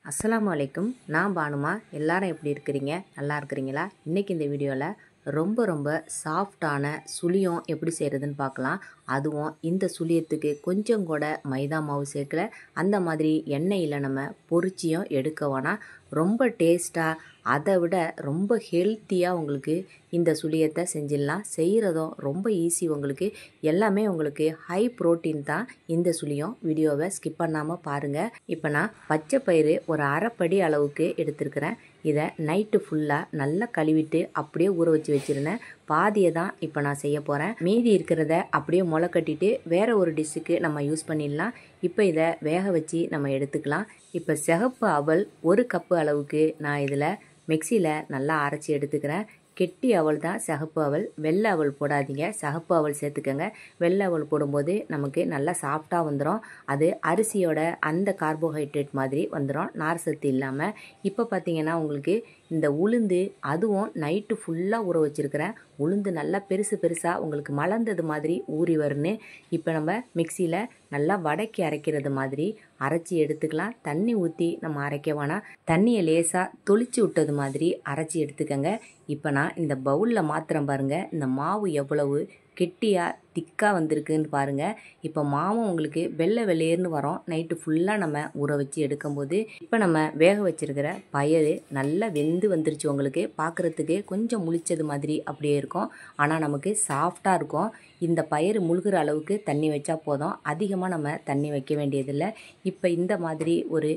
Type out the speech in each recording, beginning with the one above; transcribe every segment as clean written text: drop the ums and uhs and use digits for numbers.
அஸ்ஸலாமு அலைக்கும். நான் பானுமா. எல்லாரும் எப்படி இருக்கிறீங்க? நல்லா இருக்கிறீங்களா? இன்றைக்கி இந்த வீடியோவில் ரொம்ப சாஃப்டான சுழியம் எப்படி செய்கிறதுன்னு பார்க்கலாம். அதுவும் இந்த சுழியத்துக்கு கொஞ்சம் கூட மைதா மாவு சேர்க்கல. அந்த மாதிரி எண்ணெயில் நம்ம பொரிச்சியும் எடுக்க வேணாம். ரொம்ப டேஸ்ட்டாக அதை விட ரொம்ப ஹெல்த்தியாக உங்களுக்கு இந்த சுழியத்தை செஞ்சிடலாம். செய்கிறதும் ரொம்ப ஈஸி. உங்களுக்கு எல்லாமே உங்களுக்கு ஹை ப்ரோட்டீன் தான் இந்த சுழியம். வீடியோவை ஸ்கிப் பண்ணாமல் பாருங்கள். இப்போ நான் பச்சை பயிறு ஒரு அரைப்படி அளவுக்கு எடுத்துருக்கிறேன். இதை நைட்டு ஃபுல்லாக நல்லா கழுவிட்டு அப்படியே ஊற வச்சு வச்சுருந்தேன். பாதியை தான் இப்போ நான் செய்ய போகிறேன். மீதி இருக்கிறத அப்படியே முளை கட்டிட்டு வேறு ஒரு டிஷ்ஷுக்கு நம்ம யூஸ் பண்ணிடலாம். இப்போ இதை வேக வச்சு நம்ம எடுத்துக்கலாம். இப்போ சிகப்பு அவல் ஒரு கப்பு அளவுக்கு நான் இதில் மிக்சியில் நல்லா அரைச்சி எடுத்துக்கிறேன். கெட்டி அவல் தான் சிகப்பு அவல். வெள்ளை அவல் போடாதீங்க, சிகப்பு அவல் சேர்த்துக்கோங்க. வெள்ளை அவல் போடும்போது நமக்கு நல்லா சாஃப்டாக வந்துடும். அது அரிசியோட அந்த கார்போஹைட்ரேட் மாதிரி வந்துடும், நார் சத்து இல்லாமல். இப்போ பார்த்தீங்கன்னா உங்களுக்கு இந்த உளுந்து, அதுவும் நைட்டு ஃபுல்லாக ஊற வச்சுருக்கிறேன். உளுந்து நல்லா பெருசாக உங்களுக்கு மலர்ந்தது மாதிரி ஊறி வருன்னு இப்போ நம்ம மிக்சியில் நல்லா வடக்கி அரைக்கிறது மாதிரி அரைச்சி எடுத்துக்கலாம். தண்ணி ஊற்றி நம்ம அரைக்க வேணாம். தண்ணியை லேசாக தொளிச்சு விட்டது மாதிரி அரைச்சி எடுத்துக்கோங்க. இப்போ நான் இந்த பவுலில் மாத்திரம் பாருங்கள், இந்த மாவு எவ்வளவு கெட்டியாக திக்காக வந்திருக்குன்னு பாருங்கள். இப்போ மாவும் உங்களுக்கு வெள்ளையர்னு வரும். நைட்டு ஃபுல்லாக நம்ம ஊற வச்சு எடுக்கும்போது இப்போ நம்ம வேக வச்சுருக்கிற பயிறு நல்லா வெந்து வந்துருச்சு. உங்களுக்கு பார்க்குறதுக்கு கொஞ்சம் முழிச்சது மாதிரி அப்படியே இருக்கும், ஆனால் நமக்கு சாஃப்டாக இருக்கும். இந்த பயிறு முழுகிற அளவுக்கு தண்ணி வச்சா போதும், அதிகமாக நம்ம தண்ணி வைக்க வேண்டியதில்லை. இப்போ இந்த மாதிரி ஒரு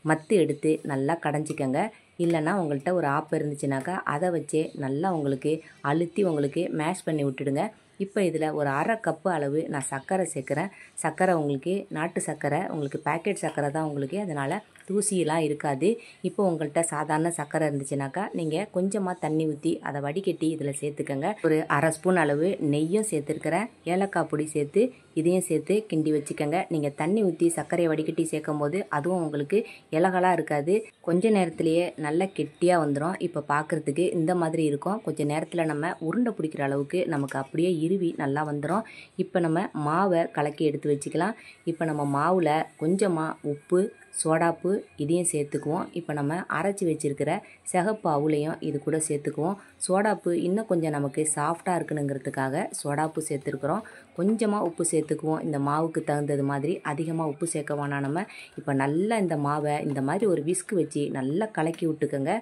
மத்து எடுத்து நல்லா கடைஞ்சிக்கங்க. இல்லைன்னா உங்கள்கிட்ட ஒரு ஆப்பு இருந்துச்சுனாக்கா அதை வச்சே நல்லா உங்களுக்கு அழுத்தி உங்களுக்கு மேஷ் பண்ணி விட்டுடுங்க. இப்போ இதில் ஒரு அரை கப்பு அளவு நான் சர்க்கரை சேர்க்குறேன். சர்க்கரை உங்களுக்கு நாட்டு சர்க்கரை, உங்களுக்கு பேக்கெட் சர்க்கரை தான் உங்களுக்கு, அதனால் தூசியெல்லாம் இருக்காது. இப்போ உங்கள்கிட்ட சாதாரண சர்க்கரை இருந்துச்சுனாக்கா நீங்கள் கொஞ்சமாக தண்ணி ஊற்றி அதை வடிகட்டி இதில் சேர்த்துக்கங்க. ஒரு அரை ஸ்பூன் அளவு நெய்யும் சேர்த்துருக்கிறேன். ஏலக்காய் பொடி சேர்த்து இதையும் சேர்த்து கிண்டி வச்சுக்கோங்க. நீங்கள் தண்ணி ஊற்றி சர்க்கரையை வடிகட்டி சேர்க்கும் போது அதுவும் உங்களுக்கு இலகலாக இருக்காது, கொஞ்ச நேரத்துலேயே நல்லா கெட்டியாக வந்துடும். இப்போ பார்க்குறதுக்கு இந்த மாதிரி இருக்கும். கொஞ்சம் நேரத்தில் நம்ம உருண்டை பிடிக்கிற அளவுக்கு நமக்கு அப்படியே இருவி நல்லா வந்துடும். இப்போ நம்ம மாவை கலக்கி எடுத்து வச்சுக்கலாம். இப்போ நம்ம மாவில் கொஞ்சமாக உப்பு, சோடாப்பு இதையும் சேர்த்துக்குவோம். இப்போ நம்ம அரைச்சி வச்சுருக்கிற சிகப்பு அவுளையும் இது கூட சேர்த்துக்குவோம். சோடாப்பு இன்னும் கொஞ்சம் நமக்கு சாஃப்டாக இருக்கணுங்கிறதுக்காக சோடாப்பு சேர்த்துருக்குறோம். கொஞ்சமாக உப்பு சேர்த்துக்குவோம், இந்த மாவுக்கு தகுந்தது மாதிரி. அதிகமாக உப்பு சேர்க்க வேணாம் நம்ம. இப்போ நல்லா இந்த மாவை இந்த மாதிரி ஒரு விஸ்கு வச்சு நல்லா கலக்கி விட்டுக்கோங்க.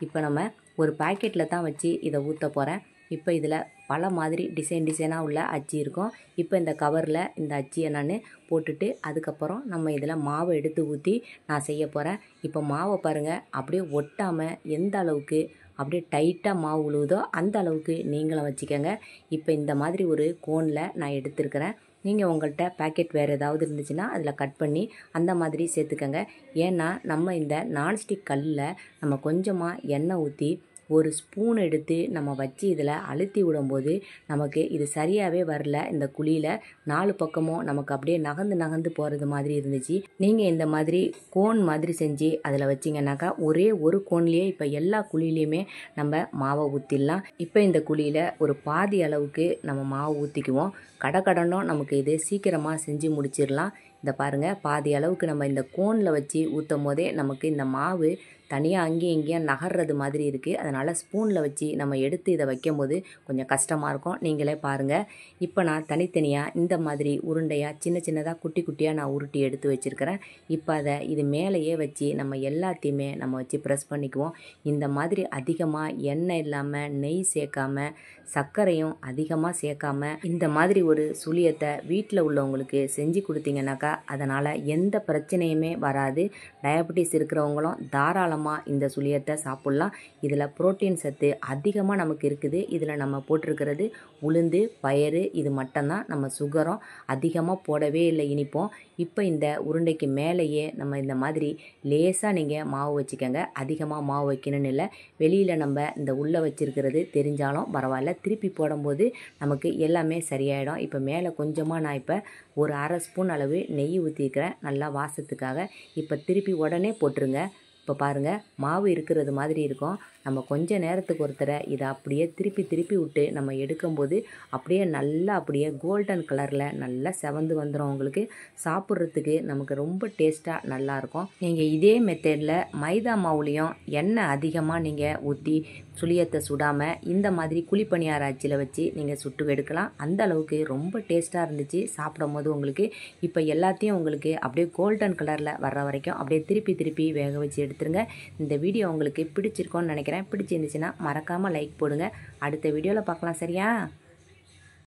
இப்போ நம்ம ஒரு பாக்கெட்டில் தான் வச்சு இதை ஊற்ற போகிறேன். இப்போ இதில் பல மாதிரி டிசைனாக உள்ள அச்சு இருக்கும். இப்போ இந்த கவரில் இந்த அச்சியை நான் போட்டுட்டு அதுக்கப்புறம் நம்ம இதில் மாவை எடுத்து ஊற்றி நான் செய்ய போகிறேன். இப்போ மாவை பாருங்கள், அப்படியே ஒட்டாமல் எந்த அளவுக்கு அப்படியே டைட்டாக மாவு உழுவுதோ அந்த அளவுக்கு நீங்களும் வச்சுக்கோங்க. இப்போ இந்த மாதிரி ஒரு கோனில் நான் எடுத்துருக்கிறேன். நீங்கள் உங்கள்கிட்ட பேக்கெட் வேறு ஏதாவது இருந்துச்சுன்னா அதில் கட் பண்ணி அந்த மாதிரி சேர்த்துக்கோங்க. ஏன்னா நம்ம இந்த நான்ஸ்டிக் கல்லில் நம்ம கொஞ்சமாக எண்ணெய் ஊற்றி ஒரு ஸ்பூன் எடுத்து நம்ம வச்சு இதில் அழுத்தி விடும்போது நமக்கு இது சரியாகவே வரல. இந்த குழியில் 4 பக்கமும் நமக்கு அப்படியே நகர்ந்து போகிறது மாதிரி இருந்துச்சு. நீங்கள் இந்த மாதிரி கோன் மாதிரி செஞ்சு அதில் வச்சிங்கனாக்கா ஒரே ஒரு கோன்லேயே இப்போ எல்லா குழியிலையுமே நம்ம மாவை ஊற்றிடலாம். இப்போ இந்த குழியில் ஒரு பாதி அளவுக்கு நம்ம மாவு ஊற்றிக்குவோம். கடனும் நமக்கு இது சீக்கிரமாக செஞ்சு முடிச்சிடலாம். இந்த பாருங்கள், பாதி அளவுக்கு நம்ம இந்த கோனில் வச்சு ஊற்றும் போதே நமக்கு இந்த மாவு தனியாக அங்கேயும் இங்கேயும் நகர்றது மாதிரி இருக்குது. அதனால் ஸ்பூனில் வச்சு நம்ம எடுத்து இதை வைக்கும் போது கொஞ்சம் கஷ்டமாக இருக்கும். நீங்களே பாருங்கள். இப்போ நான் தனித்தனியாக இந்த மாதிரி உருண்டையாக சின்னதாக குட்டியாக நான் உருட்டி எடுத்து வச்சுருக்கிறேன். இப்போ அதை இது மேலேயே வச்சு நம்ம எல்லாத்தையுமே நம்ம வச்சு ப்ரெஸ் பண்ணிக்குவோம். இந்த மாதிரி அதிகமாக எண்ணெய் இல்லாமல் நெய் சேர்க்காம சர்க்கரையும் அதிகமாக சேர்க்காம இந்த மாதிரி ஒரு சுழியத்தை வீட்டில் உள்ளவங்களுக்கு செஞ்சு கொடுத்தீங்கன்னாக்கா அதனால் எந்த பிரச்சனையுமே வராது. டயபெட்டிஸ் இருக்கிறவங்களும் தாராளமாக இந்த சுழியத்தை சாப்பிட்லாம். இதில் புரோட்டீன் சத்து அதிகமாக நமக்கு இருக்குது. இதில் நம்ம போட்டிருக்கிறது உளுந்து, பயறு, இது மட்டும்தான். நம்ம சுகரும் அதிகமாக போடவே இல்லை, இனிப்போம். இப்போ இந்த உருண்டைக்கு மேலேயே நம்ம இந்த மாதிரி லேசாக நீங்கள் மாவு வச்சுக்கோங்க. அதிகமாக மாவு வைக்கணும்னு இல்லை. வெளியில் நம்ம இந்த உள்ளே வச்சுருக்கிறது தெரிஞ்சாலும் பரவாயில்ல, திருப்பி போடும்போது நமக்கு எல்லாமே சரியாயிடும். இப்போ மேலே கொஞ்சமாக நான் இப்போ ஒரு அரை ஸ்பூன் அளவு நெய் ஊற்றிருக்கிறேன், நல்லா வாசத்துக்காக. இப்போ திருப்பி உடனே போட்டுருங்க. இப்போ பாருங்கள் மாவு இருக்கிறது மாதிரி இருக்கும். நம்ம கொஞ்ச நேரத்துக்கு ஒருத்தரை இதை அப்படியே திருப்பி திருப்பி விட்டு நம்ம எடுக்கும்போது அப்படியே நல்லா அப்படியே கோல்டன் கலரில் நல்லா செவந்து வந்துடும். உங்களுக்கு சாப்பிட்றதுக்கு நமக்கு ரொம்ப டேஸ்ட்டாக நல்லாயிருக்கும். நீங்கள் இதே மெத்தடில் மைதா மாவுலேயும் எண்ணெய் அதிகமாக நீங்கள் ஊற்றி சுழியத்தை சுடாமல் இந்த மாதிரி குழிப்பணியார அச்சில் வச்சு நீங்கள் சுட்டு எடுக்கலாம். அந்த அளவுக்கு ரொம்ப டேஸ்ட்டாக இருந்துச்சு சாப்பிடும் போது உங்களுக்கு. இப்போ எல்லாத்தையும் உங்களுக்கு அப்படியே கோல்டன் கலரில் வர்ற வரைக்கும் அப்படியே திருப்பி திருப்பி வேக வச்சு எடுத்துருங்க. இந்த வீடியோ உங்களுக்கு பிடிச்சிருக்கோன்னு நினைக்கிறேன். பிடிச்சிருந்துச்சுன்னா மறக்காமல் லைக் போடுங்க. அடுத்த வீடியோவில் பார்க்கலாம். சரியா?